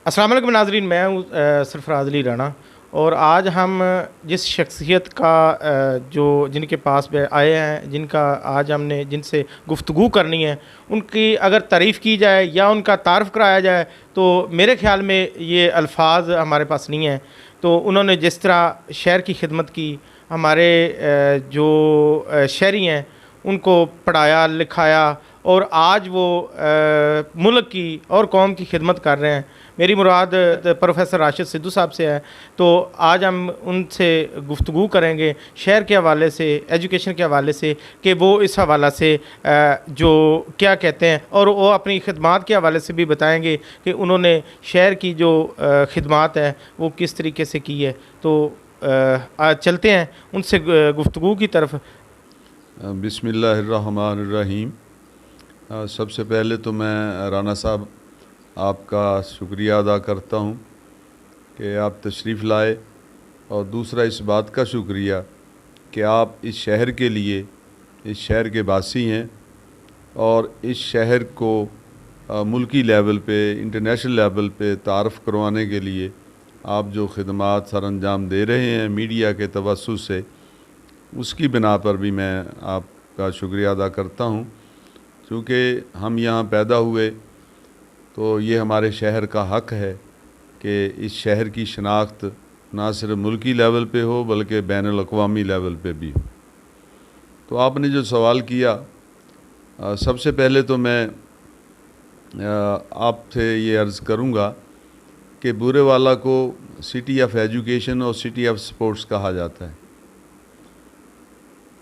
अस्सलाम वालेकुम नाज़रीन, मैं हूँ सरफराज अली राणा। और आज हम जिस शख्सियत का जो जिनके पास आए हैं, जिनका आज हमने जिनसे गुफ्तगू करनी है, उनकी अगर तारीफ़ की जाए या उनका तारफ़ कराया जाए तो मेरे ख़्याल में ये अल्फाज हमारे पास नहीं हैं। तो उन्होंने जिस तरह शहर की खिदमत की, हमारे जो शहरी हैं उनको पढ़ाया लिखाया, और आज वो मुल्क की और कौम की खिदमत कर रहे हैं। मेरी मुराद प्रोफेसर राशिद सिद्धू साहब से है। तो आज हम उनसे गुफ्तगू करेंगे शहर के हवाले से, एजुकेशन के हवाले से, कि वो इस हवाला से जो क्या कहते हैं, और वो अपनी खिदमात के हवाले से भी बताएंगे कि उन्होंने शहर की जो खिदमात है वो किस तरीके से की है। तो आज चलते हैं उनसे गुफ्तगू की तरफ। बिस्मिल्लाहिर्रहमानिर्रहीम। सबसे पहले तो मैं राना साहब आपका शुक्रिया अदा करता हूँ कि आप तशरीफ़ लाए, और दूसरा इस बात का शुक्रिया कि आप इस शहर के लिए, इस शहर के वासी हैं, और इस शहर को मुल्की लेवल पे, इंटरनेशनल लेवल पे तारफ़ करवाने के लिए आप जो खिदमात सर अंजाम दे रहे हैं मीडिया के तवस्सुत से, उसकी बिना पर भी मैं आपका शुक्रिया अदा करता हूँ। क्योंकि हम यहाँ पैदा हुए तो ये हमारे शहर का हक़ है कि इस शहर की शनाख्त ना सिर्फ मुल्की लेवल पे हो बल्कि बैनुल अक़वामी लेवल पे भी हो। तो आपने जो सवाल किया, सबसे पहले तो मैं आपसे ये अर्ज़ करूँगा कि बुरेवाला को सिटी ऑफ एजुकेशन और सिटी ऑफ स्पोर्ट्स कहा जाता है।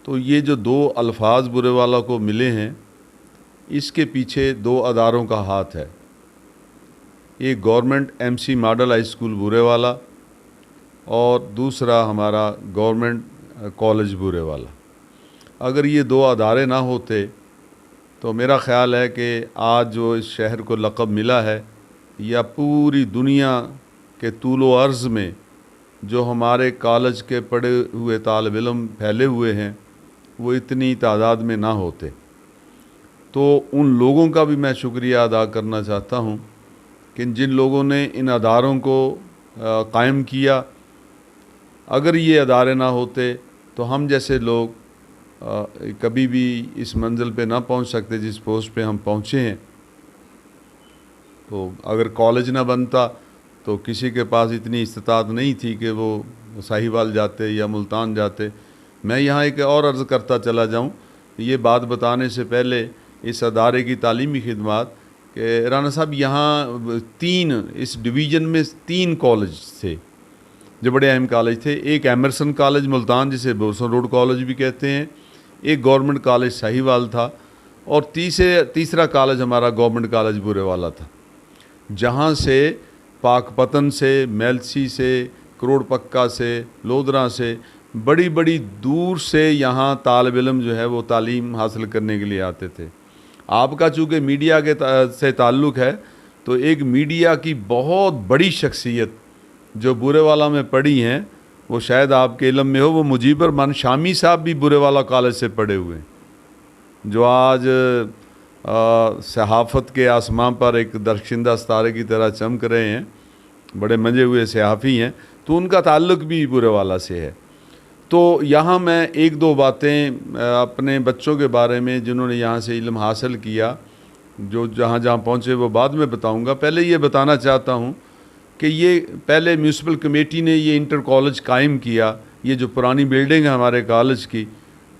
तो ये जो दो अल्फाज बुरेवाला को मिले हैं, इसके पीछे दो अदारों का हाथ है। एक government MC model high school Burewala और दूसरा हमारा गवर्नमेंट कॉलेज बुरेवाला। अगर ये दो अदारे ना होते तो मेरा ख़्याल है कि आज जो इस शहर को लक़ब मिला है, या पूरी दुनिया के तूलो अर्ज़ में जो हमारे कॉलेज के पढ़े हुए तालिब इल्म फैले हुए हैं, वो इतनी तादाद में ना होते। तो उन लोगों का भी मैं शुक्रिया अदा करना चाहता हूँ कि जिन लोगों ने इन अदारों को कायम किया। अगर ये अदारे ना होते तो हम जैसे लोग कभी भी इस मंजिल पे ना पहुँच सकते जिस पोस्ट पे हम पहुँचे हैं। तो अगर कॉलेज ना बनता तो किसी के पास इतनी इस्तात नहीं थी कि वो साहिवाल जाते या मुल्तान जाते। मैं यहाँ एक और अर्ज़ करता चला जाऊँ, ये बात बताने से पहले इस अदारे की तालीमी खिदमात कि राना साहब यहाँ इस डिवीज़न में 3 कॉलेज थे जो बड़े अहम कॉलेज थे। एक एमरसन कॉलेज मुल्तान, जिसे बोरसन रोड कॉलेज भी कहते हैं, एक गवर्नमेंट कॉलेज साहिवाल था, और तीसरा कॉलेज हमारा गवर्नमेंट कॉलेज बुरेवाला था, जहाँ से पाकपतन से, मेलसी से, करोड़ पक्का से, लोधरा से बड़ी बड़ी दूर से यहाँ तालिब इल्म जो है वो तालीम हासिल करने के लिए आते थे। आपका चूँकि मीडिया के से ताल्लुक़ है, तो एक मीडिया की बहुत बड़ी शख्सियत जो बुरेवाला में पढ़ी हैं, वो शायद आपके इल्म में हो, वो मुजीबर शामी साहब भी बुरेवाला कॉलेज से पढ़े हुए हैं, जो आज सहाफ़त के आसमां पर एक दरख्शिंदा सितारे की तरह चमक रहे हैं, बड़े मंजे हुए सहाफ़ी हैं। तो उनका ताल्लुक़ भी बुरेवाला से है। तो यहाँ मैं एक दो बातें अपने बच्चों के बारे में जिन्होंने यहाँ से इल्म हासिल किया, जो जहाँ जहाँ पहुँचे, वो बाद में बताऊँगा। पहले ये बताना चाहता हूँ कि ये पहले म्यूनसिपल कमेटी ने ये इंटर कॉलेज कायम किया। ये जो पुरानी बिल्डिंग है हमारे कॉलेज की,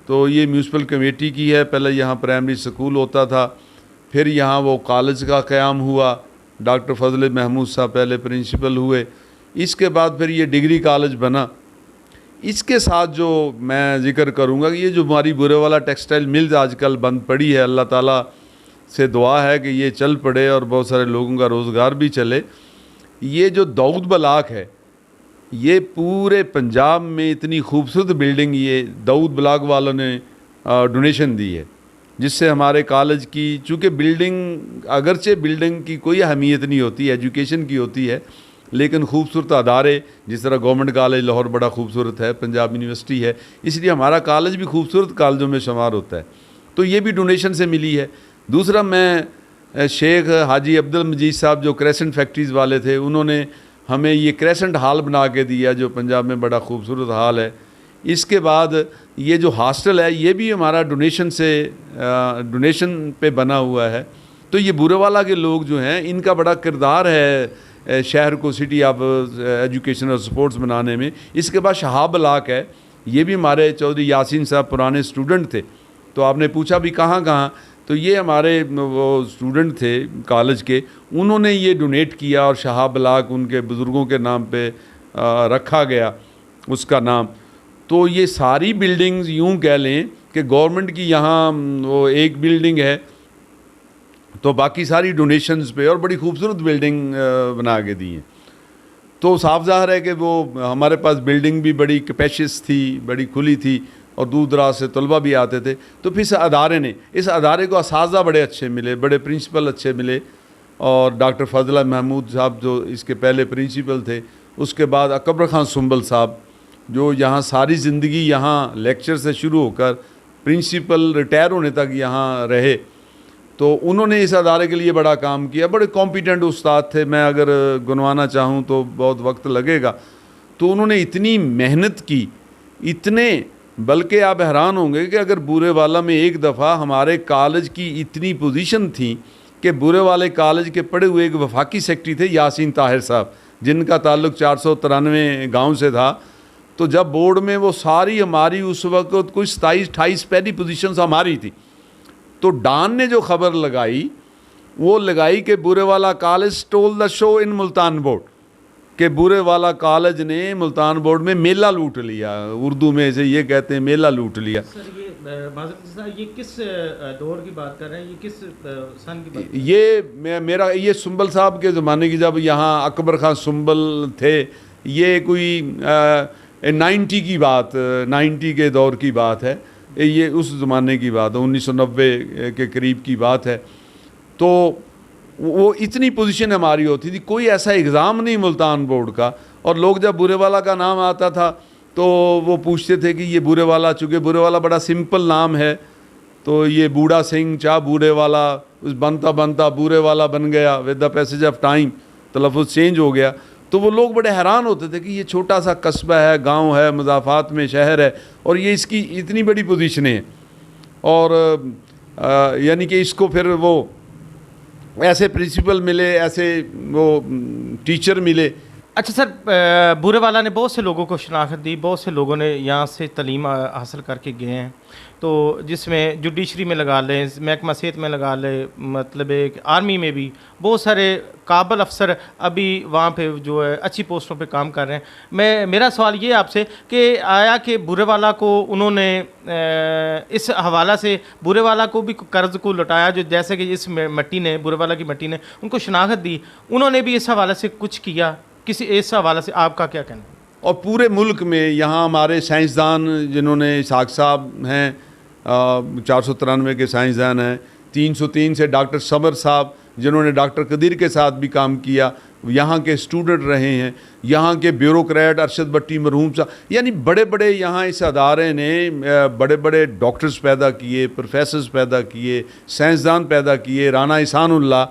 तो ये म्यूनसिपल कमेटी की है। पहले यहाँ प्राइमरी स्कूल होता था, फिर यहाँ वो कॉलेज का क़याम हुआ। डॉक्टर फजल महमूद साहब पहले प्रिंसिपल हुए, इसके बाद फिर ये डिग्री कॉलेज बना। इसके साथ जो मैं ज़िक्र करूँगा कि ये जो हमारी बुरेवाला टेक्सटाइल मिल्स आजकल बंद पड़ी है, अल्लाह ताला से दुआ है कि ये चल पड़े और बहुत सारे लोगों का रोज़गार भी चले। ये जो दाऊद ब्लॉक है, ये पूरे पंजाब में इतनी खूबसूरत बिल्डिंग ये दाऊद ब्लॉक वालों ने डोनेशन दी है, जिससे हमारे कॉलेज की, चूँकि बिल्डिंग अगरचे बिल्डिंग की कोई अहमियत नहीं होती, एजुकेशन की होती है, लेकिन खूबसूरत अदारे, जिस तरह गवर्नमेंट कॉलेज लाहौर बड़ा खूबसूरत है, पंजाब यूनिवर्सिटी है, इसलिए हमारा कॉलेज भी खूबसूरत कॉलेजों में शुमार होता है। तो ये भी डोनेशन से मिली है। दूसरा, मैं शेख हाजी अब्दुल मजीद साहब जो क्रेसेंट फैक्ट्रीज़ वाले थे, उन्होंने हमें ये क्रेसेंट हॉल बना के दिया जो पंजाब में बड़ा खूबसूरत हॉल है। इसके बाद ये जो हॉस्टल है ये भी हमारा डोनेशन पे बना हुआ है। तो ये बूरेवाला के लोग जो हैं इनका बड़ा किरदार है शहर को सिटी ऑफ एजुकेशन और स्पोर्ट्स बनाने में। इसके बाद शहाब बलाक है, ये भी हमारे चौधरी यासीन साहब पुराने स्टूडेंट थे। तो आपने पूछा भी कहाँ कहाँ, तो ये हमारे वो स्टूडेंट थे कॉलेज के, उन्होंने ये डोनेट किया और शहाब बलाक उनके बुज़ुर्गों के नाम पे रखा गया उसका नाम। तो ये सारी बिल्डिंग्स यूँ कह लें कि गवर्नमेंट की यहाँ वो एक बिल्डिंग है, तो बाकी सारी डोनेशंस पे, और बड़ी खूबसूरत बिल्डिंग बना के दी हैं। तो साफ ज़ाहिर है कि वो हमारे पास बिल्डिंग भी बड़ी कैपेशियस थी, बड़ी खुली थी और दूर दराज से तलबा भी आते थे। तो फिर इस अदारे को असातिज़ा बड़े अच्छे मिले, बड़े प्रिंसिपल अच्छे मिले। और डॉक्टर फजला महमूद साहब जो इसके पहले प्रिंसिपल थे, उसके बाद अकबर खान सुंबल साहब जो यहाँ सारी ज़िंदगी यहाँ लेक्चर से शुरू होकर प्रिंसिपल रिटायर होने तक यहाँ रहे। तो उन्होंने इस अदारे के लिए बड़ा काम किया, बड़े कॉम्पिटेंट उस्ताद थे। मैं अगर गुनवाना चाहूँ तो बहुत वक्त लगेगा। तो उन्होंने इतनी मेहनत की, इतने, बल्कि आप हैरान होंगे कि अगर बूरेवाला में एक दफ़ा हमारे कॉलेज की इतनी पोजीशन थी कि बूरेवाले कॉलेज के पढ़े हुए एक वफाकी सेक्रेटरी थे यासीन ताहिर साहब, जिनका ताल्लुक़ 493 गाँव से था। तो जब बोर्ड में वो सारी हमारी उस वक्त कुछ 27-28 पहली पोजीशन हमारी थी, तो डॉन ने जो खबर लगाई वो लगाई कि Burewala college stole the show in Multan board, कि बूरेवाला कॉलेज ने मुल्तान बोर्ड में मेला लूट लिया। उर्दू में से ये कहते हैं मेला लूट लिया। सर ये किस दौर की बात कर रहे हैं, ये किस सन की बात? ये सुंबल साहब के ज़माने की, जब यहाँ अकबर खान सुंबल थे, ये कोई 90 की बात, 90 के दौर की बात है, ये उस ज़माने की बात है, 1990 के करीब की बात है। तो वो इतनी पोजीशन हमारी होती थी, कोई ऐसा एग्ज़ाम नहीं मुल्तान बोर्ड का। और लोग जब बूरेवाला का नाम आता था तो वो पूछते थे कि ये बूरेवाला, चूँकि बूरेवाला बड़ा सिंपल नाम है, तो ये बूढ़ा सिंह चाह बूरेवाला, उस बनता बनता बूरेवाला बन गया, with the passage of time तलफ़ुज़ चेंज हो गया। तो वो लोग बड़े हैरान होते थे कि ये छोटा सा कस्बा है, गांव है, मुज़ाफ़ात में शहर है, और ये इसकी इतनी बड़ी पोजीशनें हैं। और यानी कि इसको फिर वो ऐसे प्रिंसिपल मिले, ऐसे वो टीचर मिले। अच्छा सर, बूरेवाला ने बहुत से लोगों को शनाख्त दी, बहुत से लोगों ने यहाँ से तलीम हासिल करके गए हैं। तो जिसमें जुडिशरी में लगा लें, महकमा सेहत में लगा लें, मतलब एक आर्मी में भी बहुत सारे काबिल अफसर अभी वहाँ पे जो है अच्छी पोस्टों पे काम कर रहे हैं। मेरा सवाल ये आपसे कि आया कि बूरेवाला को उन्होंने इस हवाला से बूरेवाला को भी कर्ज़ को लौटाया, जो जैसे कि इस मट्टी ने, बूरेवाला की मट्टी ने उनको शनाख्त दी, उन्होंने भी इस हवाले से कुछ किया? किसी इस हवाले से आपका क्या कहना है? और पूरे मुल्क में यहाँ हमारे साइंसदान जिन्होंने इसाक साहब हैं, 493 के साइंसदान हैं, 303 से डॉक्टर समर साहब जिन्होंने डॉक्टर कदीर के साथ भी काम किया, यहाँ के स्टूडेंट रहे हैं, यहाँ के ब्यूरोक्रेट अरशद भट्टी मरहूम साहब, यानी बड़े बड़े यहाँ इस अदारे ने बड़े बड़े डॉक्टर्स पैदा किए, प्रोफेसर्स पैदा किए, साइंसदान पैदा किए। राना इहसानुल्लाह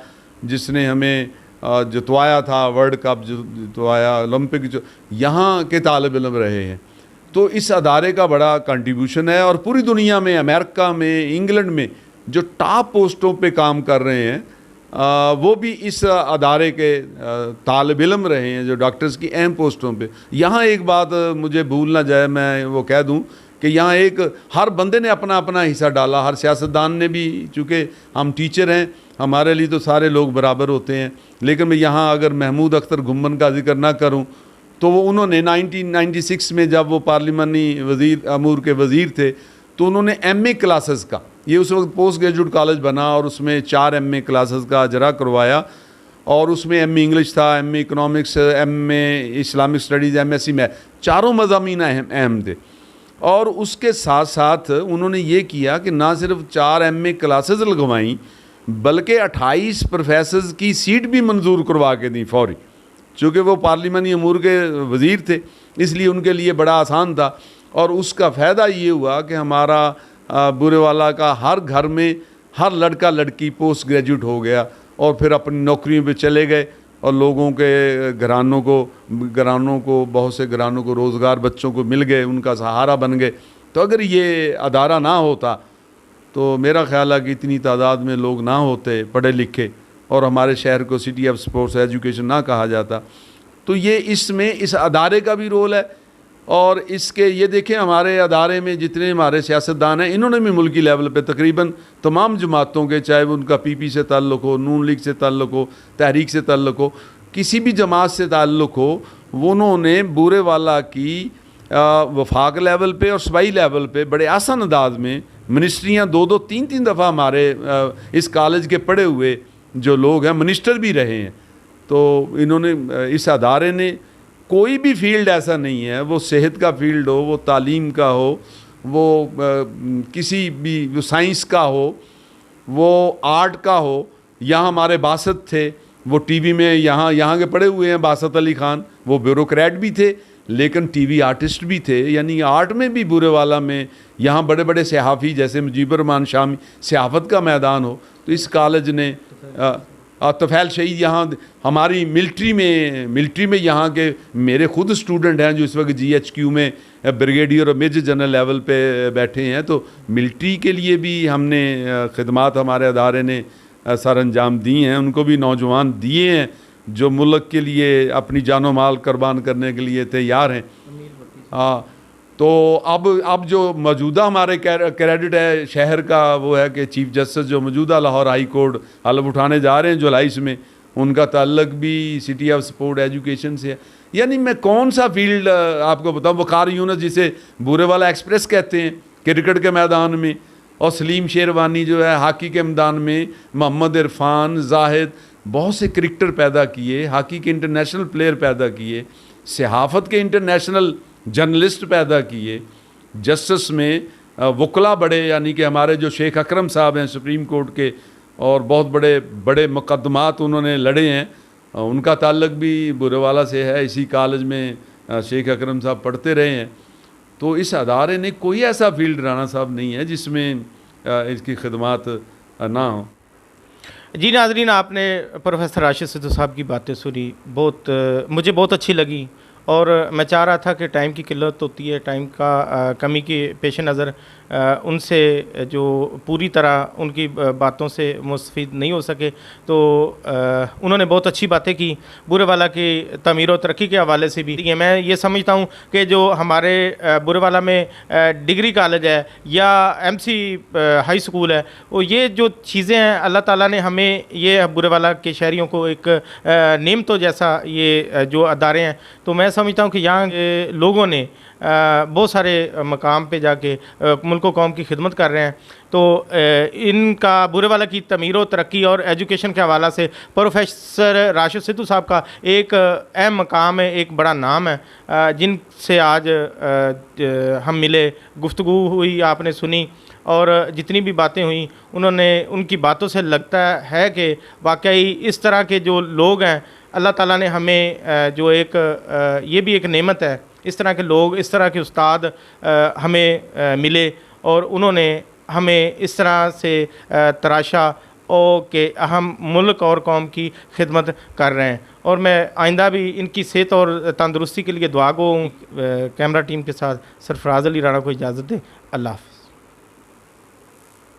जिसने हमें जितवाया था, वर्ल्ड कप जितवाया, ओलंपिक जो यहाँ के तालिब इल्म रहे हैं। तो इस अदारे का बड़ा कंट्रीब्यूशन है। और पूरी दुनिया में, अमेरिका में, इंग्लैंड में जो टॉप पोस्टों पे काम कर रहे हैं वो भी इस अदारे के तालिब इल्म रहे हैं, जो डॉक्टर्स की अहम पोस्टों पे। यहाँ एक बात मुझे भूल ना जाए, मैं वो कह दूँ कि यहाँ एक हर बंदे ने अपना अपना हिस्सा डाला, हर सियासतदान ने भी, चूँकि हम टीचर हैं, हमारे लिए तो सारे लोग बराबर होते हैं। लेकिन मैं यहाँ अगर महमूद अख्तर घुम्मन का जिक्र ना करूँ तो वो उन्होंने 1996 में जब वो पार्लिमानी वज़ीर अमूर के वज़ीर थे, तो उन्होंने MA क्लासेस का, ये उस वक्त पोस्ट ग्रेजुएट कॉलेज बना, और उसमें 4 MA क्लासेस का अजरा करवाया। और उसमें MA इंग्लिश था, MA economics, MA Islamic studies, MSc math, चारों मज़ामीन अहम थे। और उसके साथ साथ उन्होंने ये किया कि ना सिर्फ 4 MA क्लासेस लगवाईं, बल्कि 28 प्रोफेसर्स की सीट भी मंजूर करवा के दी फौरी। चूँकि वो पार्लिमानी अमूर के वज़ीर थे, इसलिए उनके लिए बड़ा आसान था। और उसका फ़ायदा ये हुआ कि हमारा बूरेवाला का हर घर में हर लड़का लड़की पोस्ट ग्रेजुएट हो गया और फिर अपनी नौकरियों पे चले गए और लोगों के घरानों को बहुत से घरानों को रोज़गार बच्चों को मिल गए, उनका सहारा बन गए। तो अगर ये अदारा ना होता तो मेरा ख्याल है कि इतनी तादाद में लोग ना होते पढ़े लिखे और हमारे शहर को सिटी ऑफ स्पोर्ट्स एजुकेशन ना कहा जाता। तो ये इसमें इस अदारे का भी रोल है। और इसके ये देखें, हमारे अदारे में जितने हमारे सियासतदान हैं, इन्होंने भी मुल्की लेवल पे तकरीबन तमाम जमातों के, चाहे वो उनका पीपी से ताल्लुक़ हो, नून लीग से ताल्लुक़ हो, तहरीक से ताल्लुक़ हो, किसी भी जमात से ताल्लुक़ हो, वो उन्होंने बूरे वाला की वफाक लेवल पे और सूबाई लेवल पे बड़े आसान अंदाज में मिनिस्ट्रियाँ 2-2, 3-3 दफ़ा हमारे इस कॉलेज के पढ़े हुए जो लोग हैं मिनिस्टर भी रहे हैं। तो इन्होंने इस अदारे ने कोई भी फील्ड ऐसा नहीं है, वो सेहत का फील्ड हो, वो तालीम का हो, वो किसी भी वो साइंस का हो, वो आर्ट का हो। यहाँ हमारे बासत थे, वो टीवी में यहाँ के पढ़े हुए हैं, बासत अली ख़ान, वो ब्यूरोक्रेट भी थे लेकिन टीवी आर्टिस्ट भी थे, यानी आर्ट में भी बुरे वाला में यहाँ बड़े बड़े सहाफ़ी जैसे मुजीबर रहमान शामी, सहाफ़त का मैदान हो। तो इस कॉलेज ने तफ़ैल शहीद यहाँ हमारी मिलिट्री में यहाँ के मेरे खुद स्टूडेंट हैं जो इस वक्त GHQ में ब्रिगेडियर और मेजर जनरल लेवल पे बैठे हैं। तो मिलिट्री के लिए भी हमने खिदमात हमारे अदारे ने सर अंजाम दी हैं, उनको भी नौजवान दिए हैं जो मुल्क के लिए अपनी जानो माल कुर्बान करने के लिए तैयार हैं। तो अब जो मौजूदा हमारे क्रेडिट है शहर का वो है कि चीफ जस्टिस जो मौजूदा लाहौर हाई कोर्ट हलफ उठाने जा रहे हैं जुलाई में, उनका ताल्लुक भी सिटी ऑफ स्पोर्ट एजुकेशन से है। यानी मैं कौन सा फील्ड आपको बताऊँ, वकार यूनुस जिसे बूरे वाला एक्सप्रेस कहते हैं क्रिकेट के मैदान में, और सलीम शेरवानी जो है हॉकी के मैदान में, मोहम्मद इरफान, जाहिद, बहुत से क्रिकेटर पैदा किए, हॉकी के इंटरनेशनल प्लेयर पैदा किए, सहाफ़त के इंटरनेशनल जर्नलिस्ट पैदा किए, जस्टिस में वकला बड़े, यानी कि हमारे जो शेख अकरम साहब हैं सुप्रीम कोर्ट के, और बहुत बड़े बड़े मुकदमात उन्होंने लड़े हैं, उनका ताल्लुक भी बुरेवाला से है। इसी कॉलेज में शेख अकरम साहब पढ़ते रहे हैं। तो इस अदारे ने कोई ऐसा फील्ड राना साहब नहीं है जिसमें इसकी खिदमात ना हो। जी नाज़रीन, आपने प्रोफेसर राशिद सिद्धू साहब की बातें सुनी, मुझे बहुत अच्छी लगी। और मैं चाह रहा था कि टाइम की किल्लत होती है, टाइम का कमी के पेश नज़र उनसे जो पूरी तरह उनकी बातों से मुस्तफ़ीद नहीं हो सके, तो उन्होंने बहुत अच्छी बातें की बुरेवाला की तमीर और तरक्की के हवाले से भी। मैं ये समझता हूँ कि जो हमारे बुरेवाला में डिग्री कॉलेज है या MC हाई स्कूल है, वो ये जो चीज़ें हैं अल्लाह ताला ने हमें ये बुरेवाला के शहरियों को एक नेमतों जैसा ये जो अदारे हैं, तो मैं समझता हूँ कि यहाँ लोगों ने बहुत सारे मकाम पे जाके मुल्क व कौम की खिदमत कर रहे हैं। तो इनका बुरेवाला की तमीर व तरक्की और एजुकेशन के हवाला से प्रोफेसर राशिद सिद्धू साहब का एक अहम मकाम है, एक बड़ा नाम है, जिनसे आज हम मिले, गुफ्तगू हुई, आपने सुनी, और जितनी भी बातें हुई उनकी बातों से लगता है कि वाकई इस तरह के जो लोग हैं, अल्लाह ताला ने हमें जो एक ये भी एक नेमत है, इस तरह के लोग, इस तरह के उस्ताद हमें मिले और उन्होंने हमें इस तरह से तराशा और कि हम मुल्क और कौम की खिदमत कर रहे हैं। और मैं आइंदा भी इनकी सेहत और तंदुरुस्ती के लिए दुआ गो हूँ। कैमरा टीम के साथ सरफराज अली राणा को इजाज़त दें। अल्लाह हाफ़िज़।